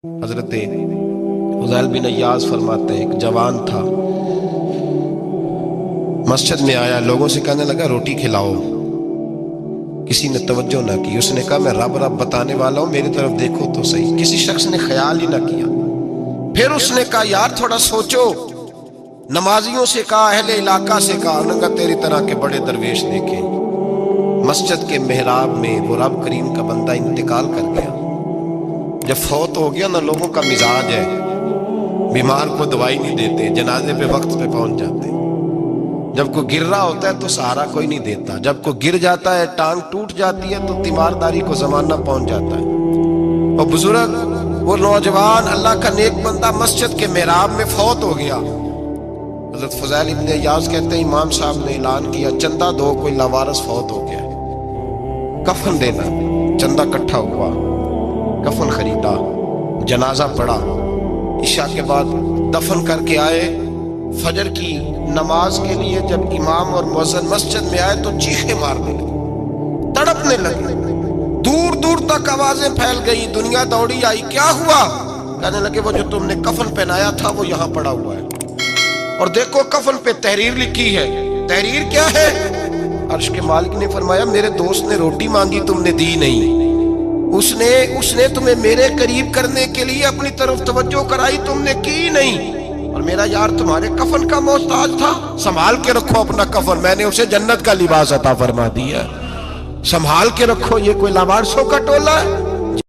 حضرت فضیل بن ایاز فرماتے ہیں ایک جوان تھا، مسجد میں آیا، لوگوں سے کہنے لگا روٹی کھلاؤ، کسی نے توجہ نہ کی۔ اس نے کہا میں رب رب بتانے والا ہوں، میری طرف دیکھو تو صحیح۔ کسی شخص نے خیال ہی نہ کیا۔ پھر اس نے کہا یار تھوڑا سوچو، نمازیوں سے کہا، اہل علاقہ سے کہا، انہوں نے کہا تیری طرح کے بڑے درویش دیکھیں۔ مسجد کے محراب میں وہ رب کریم کا بندہ انتقال کر گیا۔ جب فوت ہو گیا نا، لوگوں کا مزاج ہے، بیمار کو دوائی نہیں دیتے، جنازے پہ وقت پہ پہنچ جاتے۔ جب کوئی گر رہا ہوتا ہے تو سہارا کوئی نہیں دیتا، جب کوئی گر جاتا ہے، ٹانگ ٹوٹ جاتی ہے، تو تیمارداری کو زمانہ پہنچ جاتا ہے۔ اور بزرگ، وہ نوجوان اللہ کا نیک بندہ مسجد کے محراب میں فوت ہو گیا۔ حضرت فضیل ابن ایاز کہتے ہیں امام صاحب نے اعلان کیا چندہ دو، کوئی لاوارث فوت ہو گیا ہے، کفن دینا۔ چندہ اکٹھا ہوا، کفن خریدا، جنازہ پڑھا، عشاء کے بعد دفن کر کے آئے۔ فجر کی نماز کے لیے جب امام اور مؤذن مسجد میں آئے تو چیخیں مارنے لگے، تڑپنے لگے، دور دور تک آوازیں پھیل گئی، دنیا دوڑی آئی۔ کیا ہوا؟ کہنے لگے وہ جو تم نے کفن پہنایا تھا وہ یہاں پڑا ہوا ہے، اور دیکھو کفن پہ تحریر لکھی ہے۔ تحریر کیا ہے؟ عرش کے مالک نے فرمایا میرے دوست نے روٹی مانگی، تم نے دی نہیں، اس نے تمہیں میرے قریب کرنے کے لیے اپنی طرف توجہ کرائی، تم نے کی نہیں، اور میرا یار تمہارے کفن کا محتاج تھا، سنبھال کے رکھو اپنا کفن، میں نے اسے جنت کا لباس عطا فرما دیا، سنبھال کے رکھو، یہ کوئی لاوارثوں کا ٹولہ ہے؟